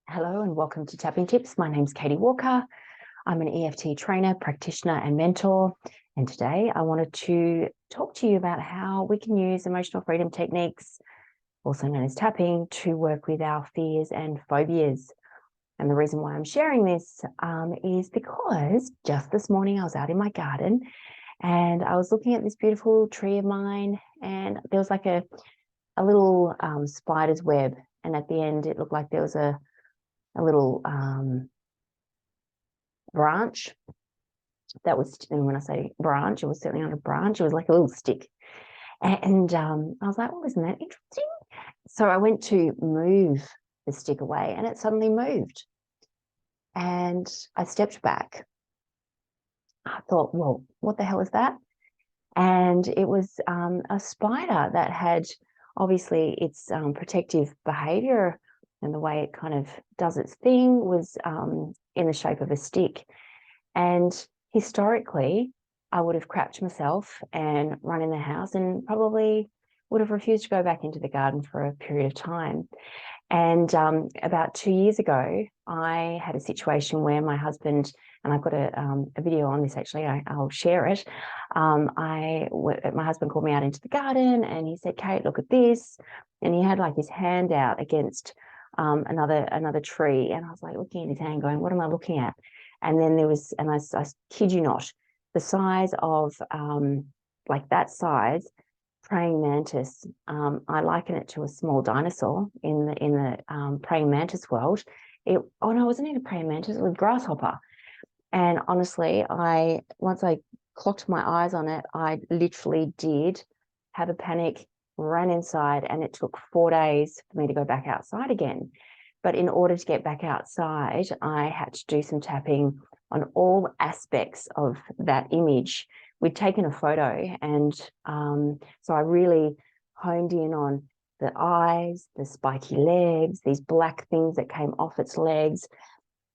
Hello and welcome to Tapping Tips. My name's Katie Walker. I'm an EFT trainer, practitioner and mentor. And today I wanted to talk to you about how we can use emotional freedom techniques, also known as tapping, to work with our fears and phobias. And the reason why I'm sharing this is because just this morning I was out in my garden and I was looking at this beautiful tree of mine, and there was like a little spider's web. And at the end, it looked like there was a little branch that was, and when I say branch, it was certainly not a branch, it was like a little stick. And I was like, oh, isn't that interesting? So I went to move the stick away and it suddenly moved. And I stepped back. I thought, well, what the hell is that? And it was a spider that had obviously its protective behavior, and the way it kind of does its thing was in the shape of a stick. And historically, I would have crapped myself and run in the house and probably would have refused to go back into the garden for a period of time. And about 2 years ago, I had a situation where my husband, and I've got a video on this actually, I'll share it. My husband called me out into the garden and he said, Kate, look at this. And he had like his hand out against another tree. And I was like looking at his hand going, what am I looking at? And then there was, and I kid you not, the size of like that size praying mantis. I liken it to a small dinosaur in the praying mantis world. No, it wasn't even a praying mantis, it was a grasshopper. And honestly, once I clocked my eyes on it, I literally did have a panic, ran inside, and it took 4 days for me to go back outside again. But in order to get back outside, I had to do some tapping on all aspects of that image. We'd taken a photo, and so I really honed in on the eyes, the spiky legs, these black things that came off its legs,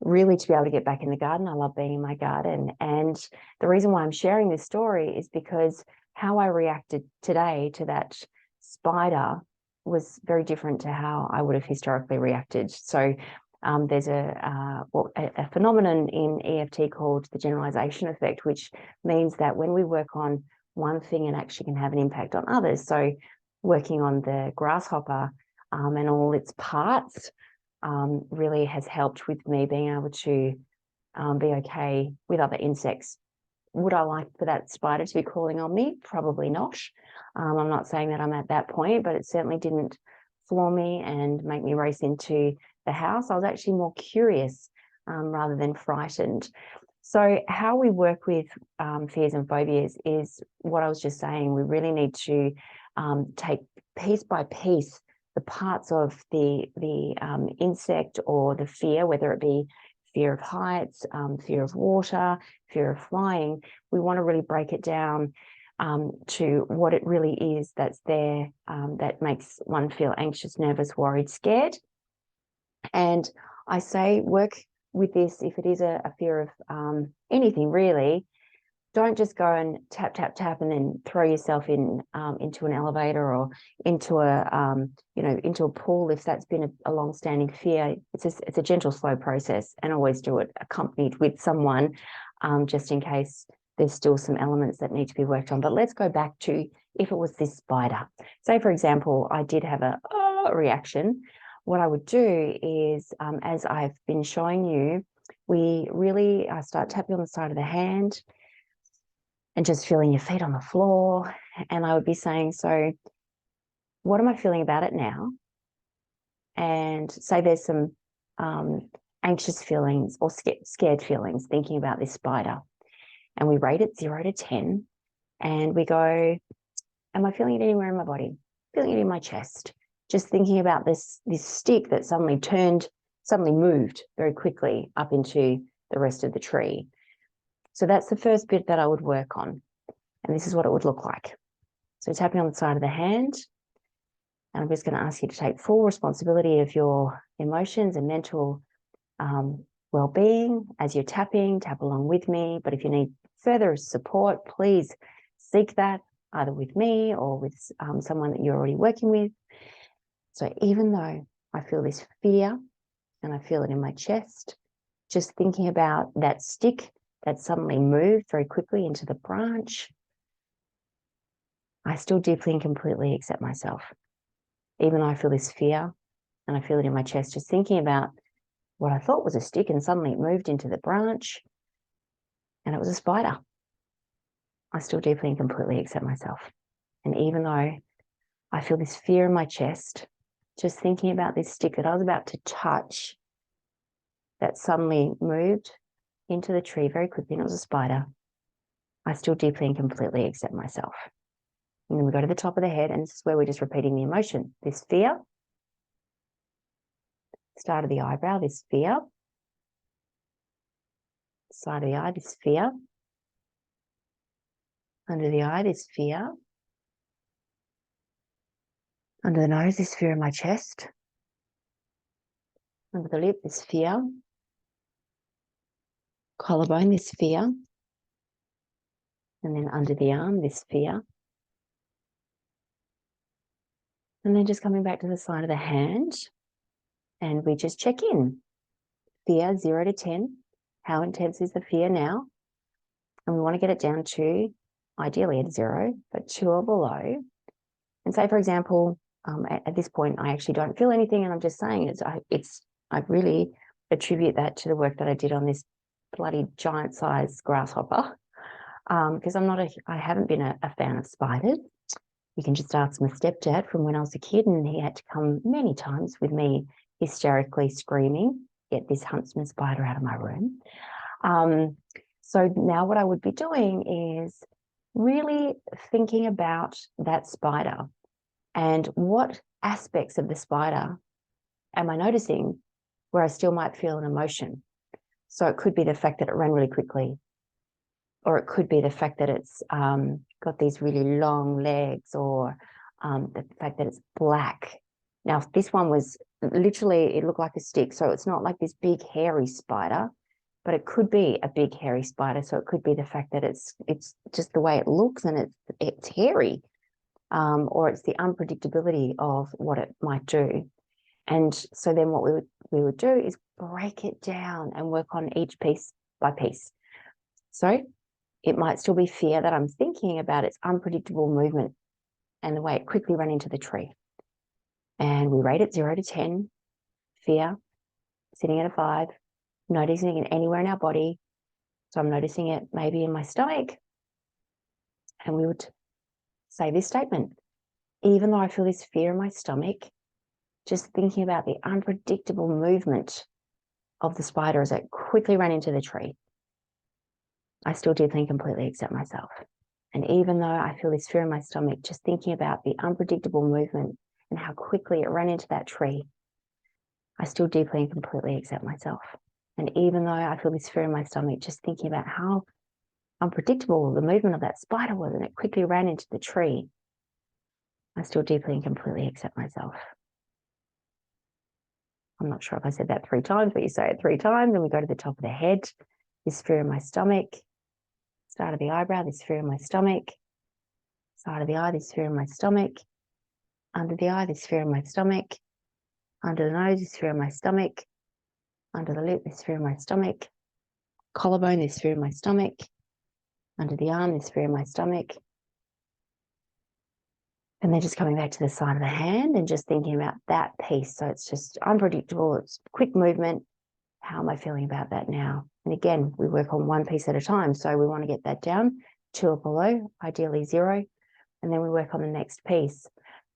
really to be able to get back in the garden. I love being in my garden. And the reason why I'm sharing this story is because how I reacted today to that spider was very different to how I would have historically reacted. So there's a phenomenon in EFT called the generalization effect, which means that when we work on one thing, it actually can have an impact on others. So working on the grasshopper and all its parts really has helped with me being able to be okay with other insects. Would I like for that spider to be crawling on me? Probably not. I'm not saying that I'm at that point, but it certainly didn't floor me and make me race into the house. I was actually more curious rather than frightened. So how we work with fears and phobias is what I was just saying. We really need to take piece by piece the parts of the insect or the fear, whether it be fear of heights, fear of water, fear of flying. We want to really break it down to what it really is that's there that makes one feel anxious, nervous, worried, scared. And I say work with this if it is a fear of anything really. Don't just go and tap, tap, tap, and then throw yourself in into an elevator or into into a pool if that's been a long-standing fear. It's a gentle, slow process, and always do it accompanied with someone, just in case there's still some elements that need to be worked on. But let's go back to if it was this spider. Say, for example, I did have a reaction. What I would do is, as I've been showing you, I start tapping on the side of the hand and just feeling your feet on the floor. And I would be saying, so what am I feeling about it now? And say there's some anxious feelings or scared feelings thinking about this spider. And we rate it 0 to 10. And we go, am I feeling it anywhere in my body? Feeling it in my chest. Just thinking about this stick that suddenly moved very quickly up into the rest of the tree. So that's the first bit that I would work on. And this is what it would look like. So tapping on the side of the hand. And I'm just going to ask you to take full responsibility of your emotions and mental well-being as you're tapping. Tap along with me. But if you need further support, please seek that either with me or with someone that you're already working with. So even though I feel this fear and I feel it in my chest. Just thinking about that stick that suddenly moved very quickly into the branch. I still deeply and completely accept myself. Even though I feel this fear and I feel it in my chest, just thinking about what I thought was a stick and suddenly it moved into the branch and it was a spider. I still deeply and completely accept myself. And even though I feel this fear in my chest, just thinking about this stick that I was about to touch that suddenly moved into the tree very quickly and it was a spider, I still deeply and completely accept myself. And then we go to the top of the head, and this is where we're just repeating the emotion. This fear, start of the eyebrow, this fear, side of the eye, this fear, under the eye, this fear, under the nose, this fear in my chest, under the lip, this fear, collarbone, this fear, and then under the arm, this fear. And then just coming back to the side of the hand, and we just check in. Fear, 0 to 10. How intense is the fear now? And we want to get it down to, ideally at 0, but 2 or below. And say, for example, at this point, I actually don't feel anything, and I'm just saying I really attribute that to the work that I did on this bloody giant-sized grasshopper, because I haven't been a fan of spiders. You can just ask my stepdad from when I was a kid, and he had to come many times with me hysterically screaming, "Get this huntsman spider out of my room." So now what I would be doing is really thinking about that spider and what aspects of the spider am I noticing where I still might feel an emotion. So it could be the fact that it ran really quickly, or it could be the fact that it's got these really long legs, or the fact that it's black. Now, this one was literally, it looked like a stick, so it's not like this big hairy spider, but it could be a big hairy spider. So it could be the fact that it's just the way it looks and it's hairy, or it's the unpredictability of what it might do. And so then what we would do is break it down and work on each piece by piece. So it might still be fear that I'm thinking about its unpredictable movement and the way it quickly ran into the tree. And we rate it 0 to 10. Fear, sitting at a 5, noticing it anywhere in our body. So I'm noticing it maybe in my stomach. And we would say this statement: even though I feel this fear in my stomach, just thinking about the unpredictable movement of the spider as it quickly ran into the tree, I still deeply and completely accept myself. And even though I feel this fear in my stomach, just thinking about the unpredictable movement and how quickly it ran into that tree, I still deeply and completely accept myself. And even though I feel this fear in my stomach, just thinking about how unpredictable the movement of that spider was and it quickly ran into the tree, I still deeply and completely accept myself. I'm not sure if I said that 3 times, but you say it 3 times, and we go to the top of the head. This fear in my stomach, start of the eyebrow, this fear in my stomach, side of the eye, this fear in my stomach, under the eye, this fear in my stomach, under the nose, this fear in my stomach, under the lip, this fear in my stomach, collarbone, this fear in my stomach, under the arm, this fear in my stomach. And then just coming back to the side of the hand and just thinking about that piece. So it's just unpredictable, it's quick movement. How am I feeling about that now? And again, we work on 1 piece at a time. So we want to get that down, 2 or below, ideally 0. And then we work on the next piece.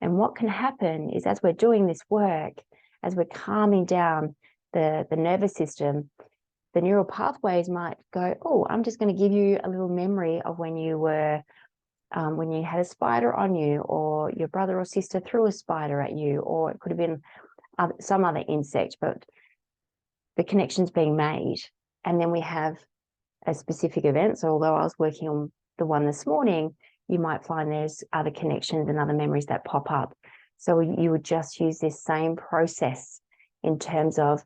And what can happen is, as we're doing this work, as we're calming down the nervous system, the neural pathways might go, oh, I'm just going to give you a little memory of when you were, when you had a spider on you, or your brother or sister threw a spider at you, or it could have been some other insect, but the connection's being made. And then we have a specific event. So although I was working on the one this morning, you might find there's other connections and other memories that pop up. So you would just use this same process in terms of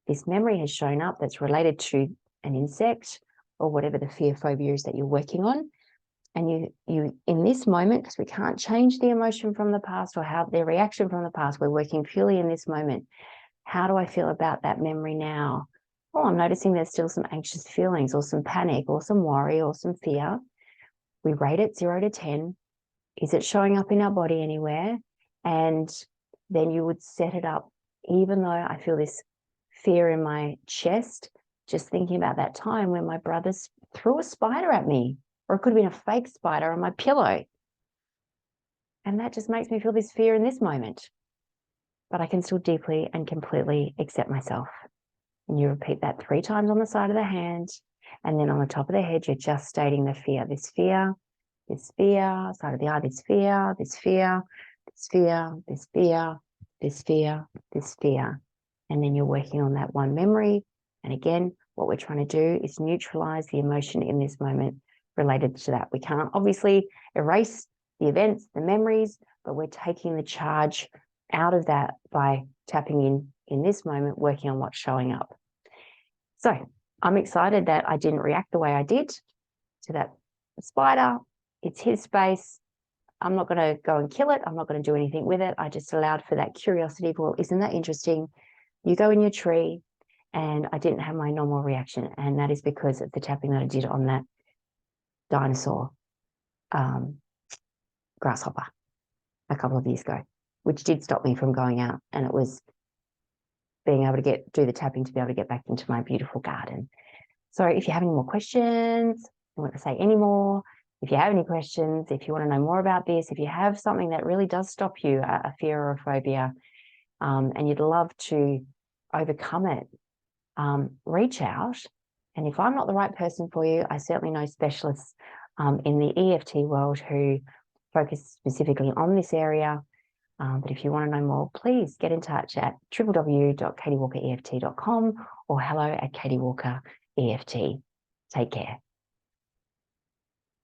this memory has shown up that's related to an insect or whatever the fear phobia is that you're working on. And you in this moment, because we can't change the emotion from the past or how their reaction from the past, we're working purely in this moment. How do I feel about that memory now? Oh, I'm noticing there's still some anxious feelings or some panic or some worry or some fear. We rate it 0 to 10. Is it showing up in our body anywhere? And then you would set it up, even though I feel this fear in my chest, just thinking about that time when my brothers threw a spider at me, or it could have been a fake spider on my pillow. And that just makes me feel this fear in this moment. But I can still deeply and completely accept myself. And you repeat that 3 times on the side of the hand. And then on the top of the head, you're just stating the fear, this fear, this fear, side of the eye, this fear, this fear, this fear, this fear, this fear, this fear. And then you're working on that one memory. And again, what we're trying to do is neutralize the emotion in this moment related to that. We can't obviously erase the events, the memories, but we're taking the charge out of that by tapping in this moment, working on what's showing up. So I'm excited that I didn't react the way I did to that spider. It's his space. I'm not going to go and kill it. I'm not going to do anything with it. I just allowed for that curiosity. Well, isn't that interesting? You go in your tree, and I didn't have my normal reaction. And that is because of the tapping that I did on that dinosaur grasshopper a couple of years ago, which did stop me from going out. And it was being able to do the tapping to be able to get back into my beautiful garden. So if you have any more questions, you want to say any more, if you have any questions, if you want to know more about this, if you have something that really does stop you, a fear or a phobia, and you'd love to overcome it, reach out. And if I'm not the right person for you, I certainly know specialists in the EFT world who focus specifically on this area. But if you want to know more, please get in touch at www.katiewalkereft.com or hello@katiewalkereft. Take care.